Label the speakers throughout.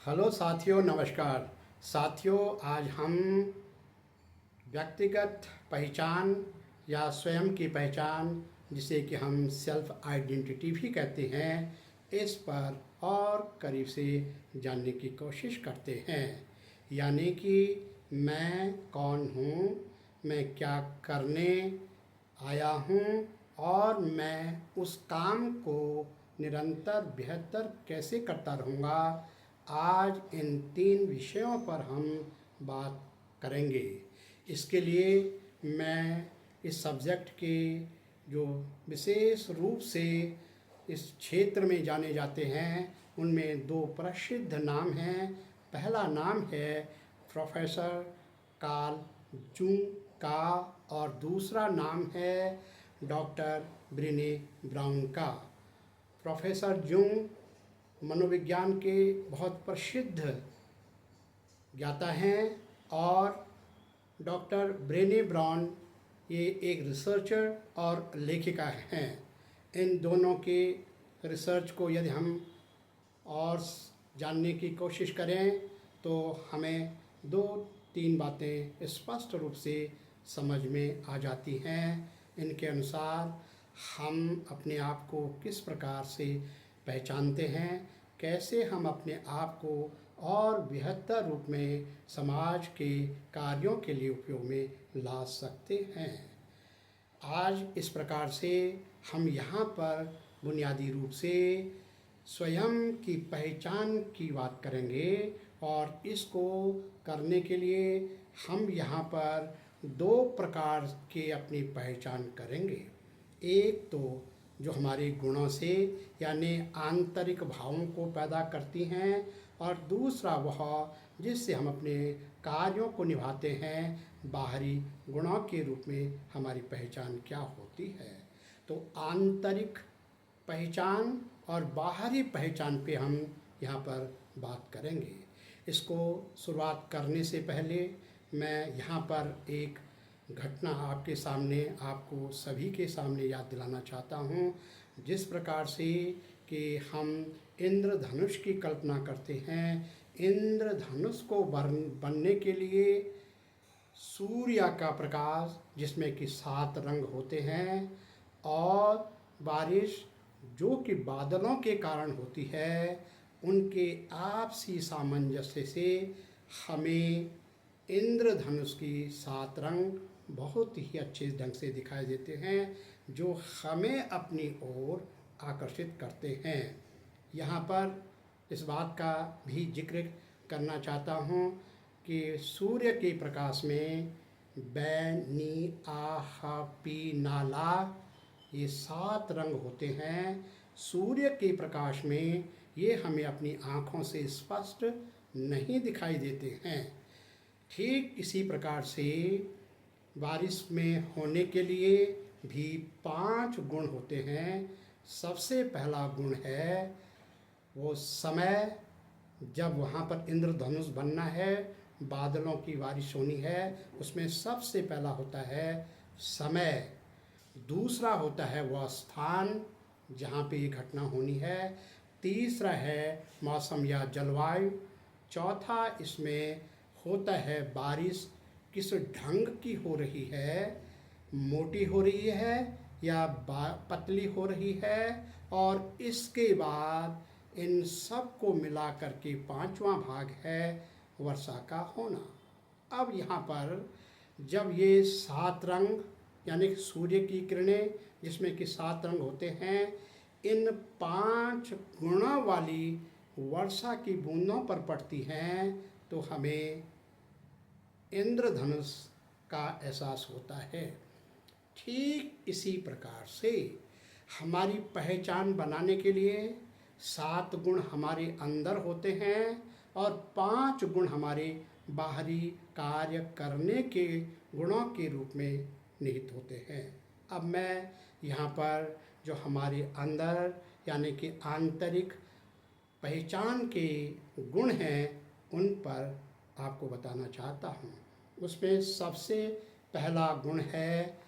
Speaker 1: Hello साथियों, नमस्कार। साथियों, आज हम व्यक्तिगत पहचान या स्वयं की पहचान, जिसे कि हम सेल्फ आइडेंटिटी भी कहते हैं, इस पर और करीब से जानने की कोशिश करते हैं। यानी कि मैं कौन हूँ, मैं क्या करने आया हूँ और मैं उस काम को निरंतर बेहतर कैसे करता रहूँगा। आज इन 3 विषयों पर हम बात करेंगे। इसके लिए मैं इस सब्जेक्ट के जो विशेष रूप से इस क्षेत्र में जाने जाते हैं, उनमें 2 प्रसिद्ध नाम हैं। पहला नाम है प्रोफेसर कार्ल जूंग का और दूसरा नाम है डॉक्टर ब्रेने ब्राउन का। प्रोफेसर जूंग मनोविज्ञान के बहुत प्रसिद्ध ज्ञाता हैं और डॉक्टर ब्रेने ब्राउन ये एक रिसर्चर और लेखिका हैं। इन दोनों के रिसर्च को यदि हम और जानने की कोशिश करें तो हमें 2-3 बातें स्पष्ट रूप से समझ में आ जाती हैं। इनके अनुसार हम अपने आप को किस प्रकार से पहचानते हैं, कैसे हम अपने आप को और बेहतर रूप में समाज के कार्यों के लिए उपयोग में ला सकते हैं। आज इस प्रकार से हम यहाँ पर बुनियादी रूप से स्वयं की पहचान की बात करेंगे और इसको करने के लिए हम यहाँ पर 2 प्रकार के अपनी पहचान करेंगे। एक तो जो हमारे गुणों से यानी आंतरिक भावों को पैदा करती हैं और दूसरा वह जिससे हम अपने कार्यों को निभाते हैं, बाहरी गुणों के रूप में हमारी पहचान क्या होती है। तो आंतरिक पहचान और बाहरी पहचान पे हम यहाँ पर बात करेंगे। इसको शुरुआत करने से पहले मैं यहाँ पर एक घटना आपके सामने, आपको सभी के सामने याद दिलाना चाहता हूँ। जिस प्रकार से कि हम इंद्रधनुष की कल्पना करते हैं, इंद्रधनुष को बनने के लिए सूर्य का प्रकाश, जिसमें कि 7 रंग होते हैं, और बारिश जो कि बादलों के कारण होती है, उनके आपसी सामंजस्य से हमें इंद्रधनुष की 7 रंग बहुत ही अच्छे ढंग से दिखाई देते हैं, जो हमें अपनी ओर आकर्षित करते हैं। यहाँ पर इस बात का भी जिक्र करना चाहता हूँ कि सूर्य के प्रकाश में बैनी आह पी नाला, ये 7 रंग होते हैं। सूर्य के प्रकाश में ये हमें अपनी आँखों से स्पष्ट नहीं दिखाई देते हैं। ठीक इसी प्रकार से बारिश में होने के लिए भी 5 गुण होते हैं। सबसे पहला गुण है वो समय, जब वहाँ पर इंद्रधनुष बनना है, बादलों की बारिश होनी है, उसमें सबसे पहला होता है समय। दूसरा होता है वह स्थान जहाँ पे ये घटना होनी है। तीसरा है मौसम या जलवायु। चौथा इसमें होता है बारिश किस ढंग की हो रही है, मोटी हो रही है या पतली हो रही है। और इसके बाद इन सब को मिला करके 5वां भाग है वर्षा का होना। अब यहाँ पर जब ये 7 रंग यानी सूर्य की किरणें, जिसमें कि 7 रंग होते हैं, इन 5 गुणों वाली वर्षा की बूंदों पर पड़ती हैं, तो हमें इंद्रधनुष का एहसास होता है। ठीक इसी प्रकार से हमारी पहचान बनाने के लिए 7 गुण हमारे अंदर होते हैं और 5 गुण हमारे बाहरी कार्य करने के गुणों के रूप में निहित होते हैं। अब मैं यहाँ पर जो हमारे अंदर यानी कि आंतरिक पहचान के गुण हैं, उन पर आपको बताना चाहता हूँ। उसमें सबसे पहला गुण है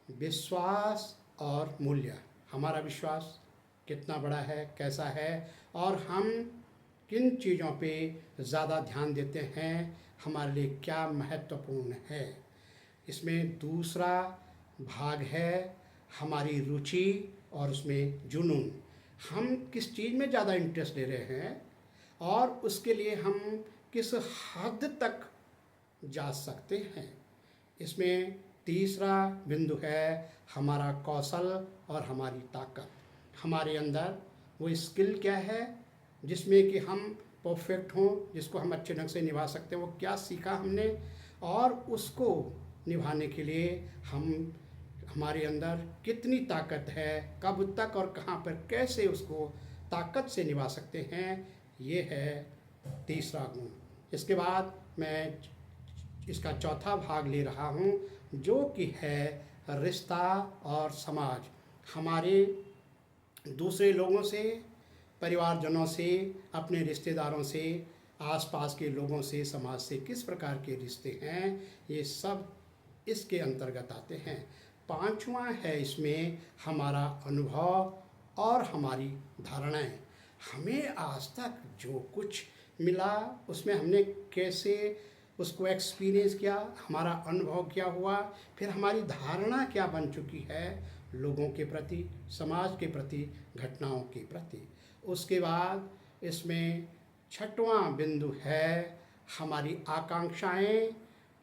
Speaker 1: विश्वास और मूल्य। हमारा विश्वास कितना बड़ा है, कैसा है, और हम किन चीज़ों पे ज़्यादा ध्यान देते हैं, हमारे लिए क्या महत्वपूर्ण है। इसमें दूसरा भाग है हमारी रुचि और उसमें जुनून। हम किस चीज़ में ज़्यादा इंटरेस्ट ले रहे हैं और उसके लिए हम किस हद तक जा सकते हैं। इसमें तीसरा बिंदु है हमारा कौशल और हमारी ताकत। हमारे अंदर वो स्किल क्या है जिसमें कि हम परफेक्ट हों, जिसको हम अच्छे ढंग से निभा सकते हैं। वो क्या सीखा हमने और उसको निभाने के लिए हमारे अंदर कितनी ताकत है, कब तक और कहाँ पर कैसे उसको ताकत से निभा सकते हैं, ये है तीसरा गुण। इसके बाद मैं इसका चौथा भाग ले रहा हूँ जो कि है रिश्ता और समाज। हमारे दूसरे लोगों से, परिवारजनों से, अपने रिश्तेदारों से, आसपास के लोगों से, समाज से किस प्रकार के रिश्ते हैं, ये सब इसके अंतर्गत आते हैं। पांचवा है इसमें हमारा अनुभव और हमारी धारणाएं। हमें आज तक जो कुछ मिला उसमें हमने कैसे उसको एक्सपीरियंस किया, हमारा अनुभव क्या हुआ, फिर हमारी धारणा क्या बन चुकी है लोगों के प्रति, समाज के प्रति, घटनाओं के प्रति। उसके बाद इसमें छठवां बिंदु है हमारी आकांक्षाएं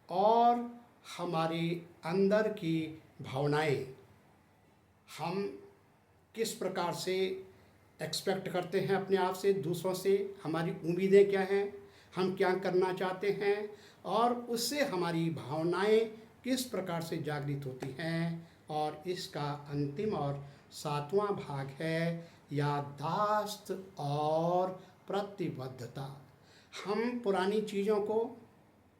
Speaker 1: और हमारी अंदर की भावनाएं। हम किस प्रकार से एक्सपेक्ट करते हैं अपने आप से, दूसरों से, हमारी उम्मीदें क्या हैं, हम क्या करना चाहते हैं और उससे हमारी भावनाएं किस प्रकार से जागृत होती हैं। और इसका अंतिम और सातवां भाग है याददाश्त और प्रतिबद्धता। हम पुरानी चीज़ों को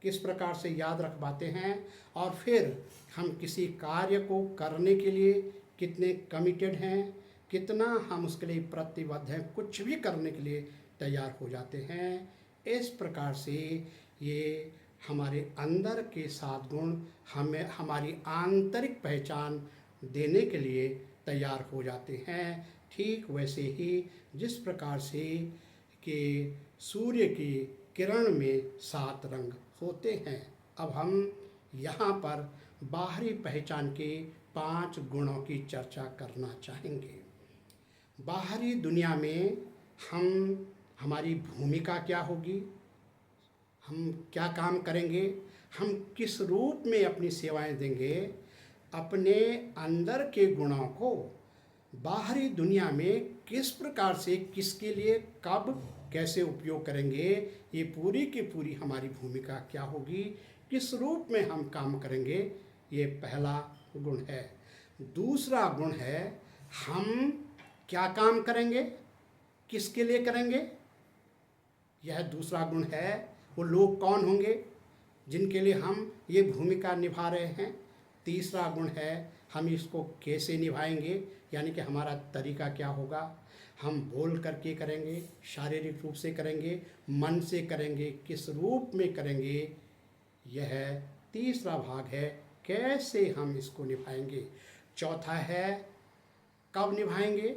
Speaker 1: किस प्रकार से याद रख पाते हैं और फिर हम किसी कार्य को करने के लिए कितने कमिटेड हैं, कितना हम उसके लिए प्रतिबद्ध हैं, कुछ भी करने के लिए तैयार हो जाते हैं। इस प्रकार से ये हमारे अंदर के 7 गुण हमें हमारी आंतरिक पहचान देने के लिए तैयार हो जाते हैं। ठीक वैसे ही जिस प्रकार से कि सूर्य की किरण में 7 रंग होते हैं। अब हम यहाँ पर बाहरी पहचान के 5 गुणों की चर्चा करना चाहेंगे। बाहरी दुनिया में हमारी भूमिका क्या होगी, हम क्या काम करेंगे, हम किस रूप में अपनी सेवाएं देंगे, अपने अंदर के गुणों को बाहरी दुनिया में किस प्रकार से, किसके लिए, कब, कैसे उपयोग करेंगे, ये पूरी की पूरी हमारी भूमिका क्या होगी, किस रूप में हम काम करेंगे, ये पहला गुण है। दूसरा गुण है हम क्या काम करेंगे, किसके लिए करेंगे, यह दूसरा गुण है। वो लोग कौन होंगे जिनके लिए हम ये भूमिका निभा रहे हैं। तीसरा गुण है हम इसको कैसे निभाएंगे, यानी कि हमारा तरीका क्या होगा, हम बोल करके करेंगे, शारीरिक रूप से करेंगे, मन से करेंगे, किस रूप में करेंगे। यह तीसरा भाग है कैसे हम इसको निभाएंगे। चौथा है कब निभाएंगे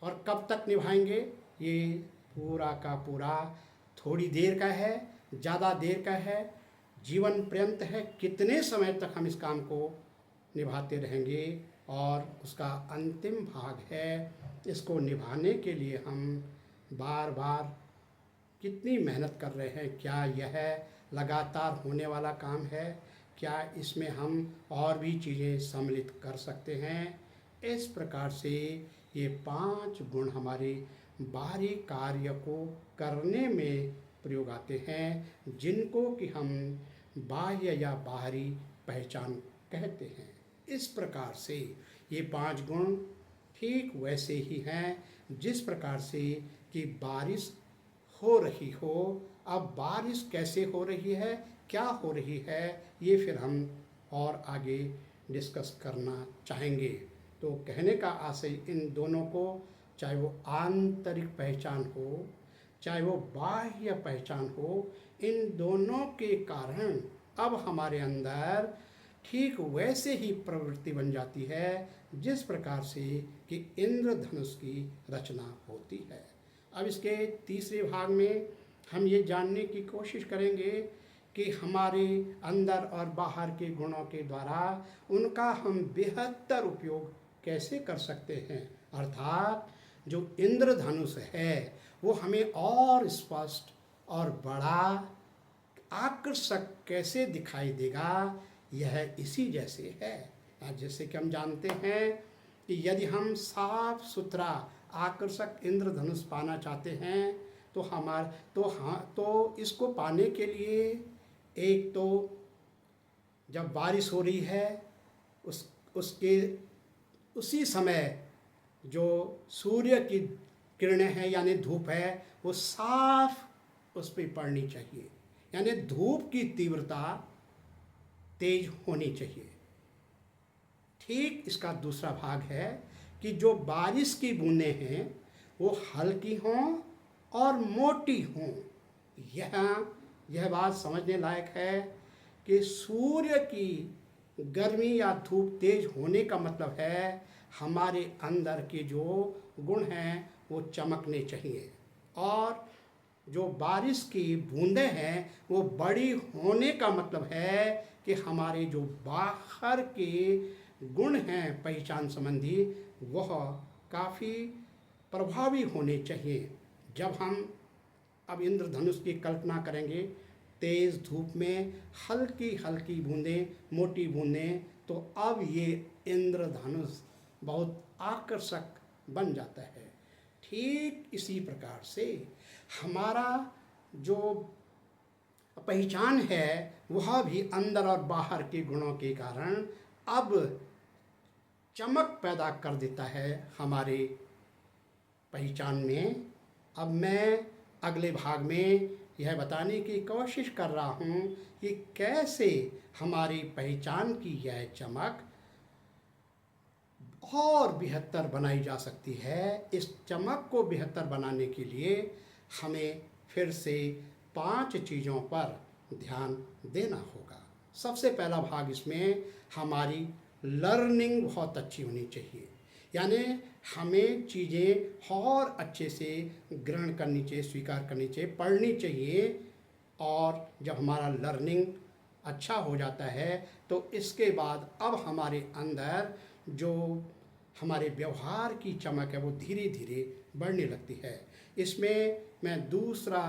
Speaker 1: और कब तक निभाएंगे। ये पूरा का पूरा थोड़ी देर का है, ज़्यादा देर का है, जीवन पर्यंत है, कितने समय तक हम इस काम को निभाते रहेंगे। और उसका अंतिम भाग है इसको निभाने के लिए हम बार बार कितनी मेहनत कर रहे हैं, क्या यह लगातार होने वाला काम है, क्या इसमें हम और भी चीज़ें सम्मिलित कर सकते हैं। इस प्रकार से ये 5 गुण हमारे बाहरी कार्य को करने में प्रयोग आते हैं, जिनको कि हम बाह्य या बाहरी पहचान कहते हैं। इस प्रकार से ये 5 गुण ठीक वैसे ही हैं जिस प्रकार से कि बारिश हो रही हो। अब बारिश कैसे हो रही है, क्या हो रही है, ये फिर हम और आगे डिस्कस करना चाहेंगे। तो कहने का आशय इन दोनों को, चाहे वो आंतरिक पहचान हो चाहे वो बाह्य पहचान हो, इन दोनों के कारण अब हमारे अंदर ठीक वैसे ही प्रवृत्ति बन जाती है जिस प्रकार से कि इंद्रधनुष की रचना होती है। अब इसके तीसरे भाग में हम ये जानने की कोशिश करेंगे कि हमारे अंदर और बाहर के गुणों के द्वारा उनका हम बेहतर उपयोग कैसे कर सकते हैं। अर्थात जो इंद्रधनुष है वो हमें और स्पष्ट और बड़ा आकर्षक कैसे दिखाई देगा, यह इसी जैसे है। जैसे कि हम जानते हैं कि यदि हम साफ सुथरा आकर्षक इंद्रधनुष पाना चाहते हैं तो इसको पाने के लिए एक तो जब बारिश हो रही है उसके उसी समय जो सूर्य की किरणें हैं यानी धूप है वो साफ उस पर पड़नी चाहिए, यानी धूप की तीव्रता तेज होनी चाहिए। ठीक इसका दूसरा भाग है कि जो बारिश की बूंदें हैं वो हल्की हों और मोटी हों। यह बात समझने लायक है कि सूर्य की गर्मी या धूप तेज होने का मतलब है हमारे अंदर के जो गुण हैं वो चमकने चाहिए, और जो बारिश की बूंदें हैं वो बड़ी होने का मतलब है कि हमारे जो बाहर के गुण हैं पहचान संबंधी वह काफ़ी प्रभावी होने चाहिए। जब हम अब इंद्रधनुष की कल्पना करेंगे तेज़ धूप में हल्की हल्की बूंदें, मोटी बूंदें, तो अब ये इंद्रधनुष बहुत आकर्षक बन जाता है। ठीक इसी प्रकार से हमारा जो पहचान है वह भी अंदर और बाहर के गुणों के कारण अब चमक पैदा कर देता है हमारे पहचान में। अब मैं अगले भाग में यह बताने की कोशिश कर रहा हूँ कि कैसे हमारी पहचान की यह चमक और बेहतर बनाई जा सकती है। इस चमक को बेहतर बनाने के लिए हमें फिर से 5 चीज़ों पर ध्यान देना होगा। सबसे पहला भाग इसमें हमारी लर्निंग बहुत अच्छी होनी चाहिए, यानी हमें चीज़ें और अच्छे से ग्रहण करनी चाहिए, स्वीकार करनी चाहिए, पढ़नी चाहिए। और जब हमारा लर्निंग अच्छा हो जाता है तो इसके बाद अब हमारे अंदर जो हमारे व्यवहार की चमक है वो धीरे धीरे बढ़ने लगती है। इसमें मैं दूसरा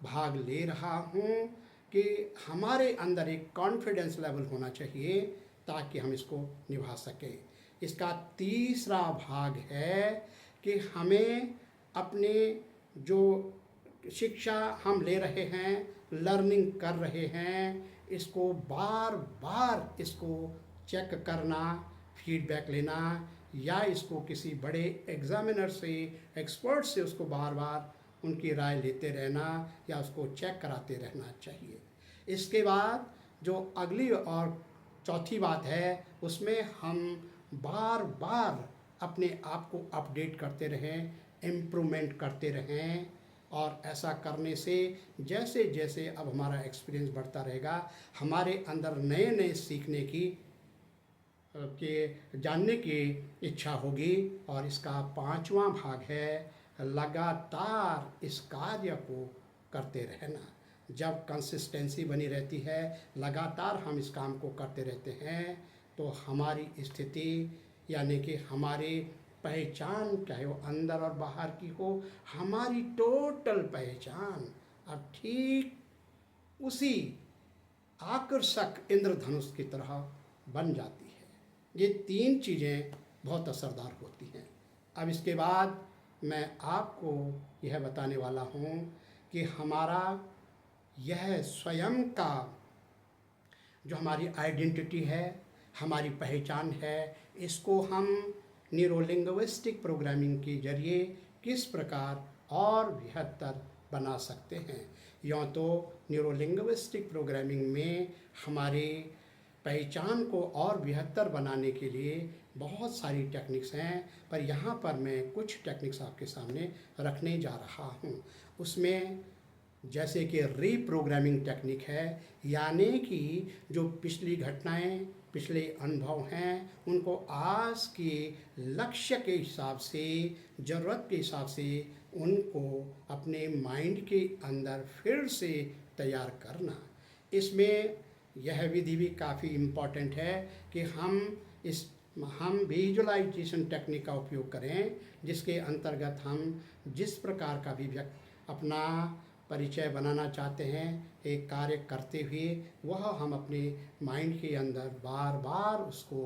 Speaker 1: भाग ले रहा हूँ कि हमारे अंदर एक कॉन्फिडेंस लेवल होना चाहिए ताकि हम इसको निभा सकें। इसका तीसरा भाग है कि हमें अपने जो शिक्षा हम ले रहे हैं, लर्निंग कर रहे हैं, इसको बार बार इसको चेक करना, फीडबैक लेना, या इसको किसी बड़े एग्जामिनर से, एक्सपर्ट से उसको बार बार उनकी राय लेते रहना या उसको चेक कराते रहना चाहिए। इसके बाद जो अगली और चौथी बात है उसमें हम बार बार अपने आप को अपडेट करते रहें, इम्प्रूवमेंट करते रहें, और ऐसा करने से जैसे जैसे अब हमारा एक्सपीरियंस बढ़ता रहेगा हमारे अंदर नए नए सीखने की के जानने की इच्छा होगी। और इसका 5वां भाग है लगातार इस कार्य को करते रहना। जब कंसिस्टेंसी बनी रहती है, लगातार हम इस काम को करते रहते हैं, तो हमारी स्थिति यानी कि हमारी पहचान, चाहे वो अंदर और बाहर की हो, हमारी टोटल पहचान अब ठीक उसी आकर्षक इंद्रधनुष की तरह बन जाती है। ये 3 चीज़ें बहुत असरदार होती हैं। अब इसके बाद मैं आपको यह बताने वाला हूँ कि हमारा यह स्वयं का जो हमारी आइडेंटिटी है, हमारी पहचान है, इसको हम न्यूरोलिंग्विस्टिक प्रोग्रामिंग के जरिए किस प्रकार और बेहतर बना सकते हैं। यूँ तो न्यूरोलिंग्विस्टिक प्रोग्रामिंग में हमारी पहचान को और बेहतर बनाने के लिए बहुत सारी टेक्निक्स हैं, पर यहाँ पर मैं कुछ टेक्निक्स आपके सामने रखने जा रहा हूँ। उसमें जैसे कि रीप्रोग्रामिंग टेक्निक है, यानी कि जो पिछली घटनाएं, पिछले अनुभव हैं, उनको आज के लक्ष्य के हिसाब से, ज़रूरत के हिसाब से उनको अपने माइंड के अंदर फिर से तैयार करना। इसमें यह विधि भी काफ़ी इम्पॉर्टेंट है कि हम विजुअलाइजेशन टेक्निक का उपयोग करें, जिसके अंतर्गत हम जिस प्रकार का भी अपना परिचय बनाना चाहते हैं एक कार्य करते हुए, वह हम अपने माइंड के अंदर बार बार उसको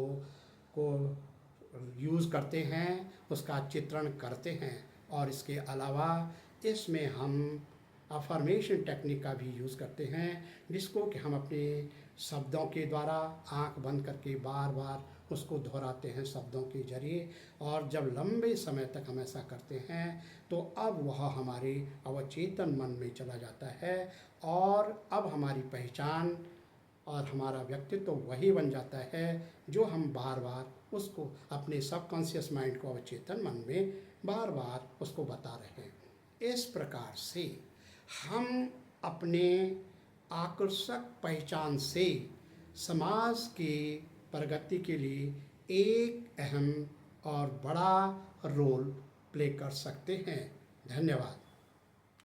Speaker 1: को यूज़ करते हैं, उसका चित्रण करते हैं। और इसके अलावा इसमें हम अफर्मेशन टेक्निक का भी यूज़ करते हैं, जिसको कि हम अपने शब्दों के द्वारा आंख बंद करके बार बार उसको दोहराते हैं शब्दों के जरिए। और जब लंबे समय तक हम ऐसा करते हैं तो अब वह हमारे अवचेतन मन में चला जाता है और अब हमारी पहचान और हमारा व्यक्तित्व वही बन जाता है जो हम बार बार उसको अपने सबकॉन्शियस माइंड को अवचेतन मन में बार बार उसको बता रहे हैं। इस प्रकार से हम अपने आकर्षक पहचान से समाज की प्रगति के लिए एक अहम और बड़ा रोल प्ले कर सकते हैं। धन्यवाद।